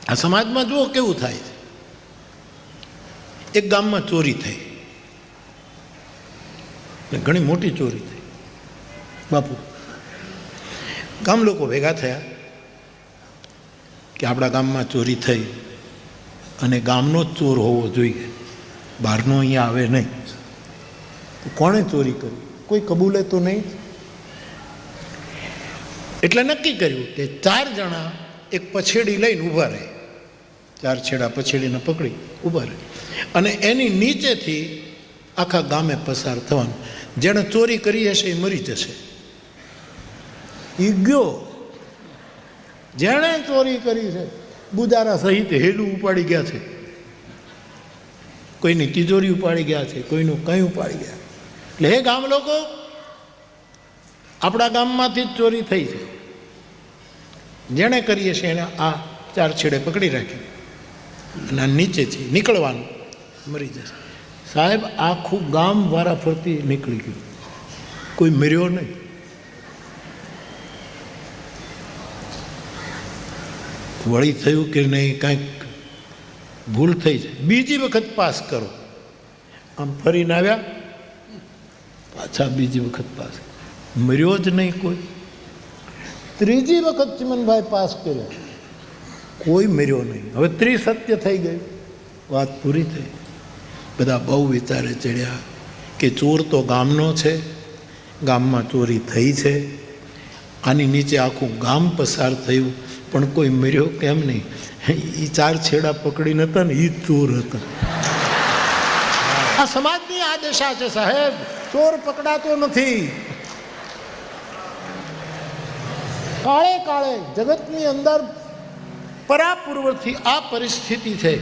આ સમાજમાં જુઓ કેવું થાય છે. એક ગામમાં ચોરી થઈ, ઘણી મોટી ચોરી થઈ. બાપુ, ગામ લોકો ભેગા થયા કે આપણા ગામમાં ચોરી થઈ અને ગામનો જ ચોર હોવો જોઈએ, બહારનો અહીંયા આવે નહીં. તો કોણે ચોરી કરી? કોઈ કબૂલે તો નહીં. એટલે નક્કી કર્યું કે 4 જણા એક પછેડી લઈને ઊભા રહે, 4 છેડા પછેડીને પકડી ઊભા રહે અને એની નીચેથી આખા ગામે પસાર થવાનું. જેણે ચોરી કરી હશે એ મરી જશે. એ ગયો, જેણે ચોરી કરી છે ગુજારા સહિત હેલું ઉપાડી ગયા છે, કોઈની તિજોરી ઉપાડી ગયા છે, કોઈનું કંઈ ઉપાડી ગયા. એટલે હે ગામ લોકો, આપણા ગામમાંથી જ ચોરી થઈ છે. જેણે કરીએ છે એને આ 4 છેડે પકડી રાખ્યું અને નીચેથી નીકળવાનું, મરી જશે. સાહેબ, આખું ગામ વારા ફરતી નીકળી ગયું, કોઈ મર્યો નહીં. વળી થયું કે નહીં, કાંઈક ભૂલ થઈ છે, બીજી વખત પાસ કરો. આમ ફરીને આવ્યા, પાછા બીજી વખત પાસ, મર્યો જ નહીં કોઈ. ત્રીજી વખત ચિમનભાઈ પાસ કર્યો, કોઈ મર્યો નહીં. હવે 30 સત્ય થઈ ગયું, વાત પૂરી થઈ. બધા બહુ વિચારે ચડ્યા કે ચોર તો ગામનો છે, ગામમાં ચોરી થઈ છે, આની નીચે આખું ગામ પસાર થયું, પણ કોઈ મર્યો કેમ નહીં? એ 4 છેડા પકડીને હતા ને એ ચોર હતા. આ સમાજની આ દશા છે સાહેબ. ચોર પકડાતો નથી. કાળે કાળે જગતની અંદર પરાપૂર્વથી આ પરિસ્થિતિ છે.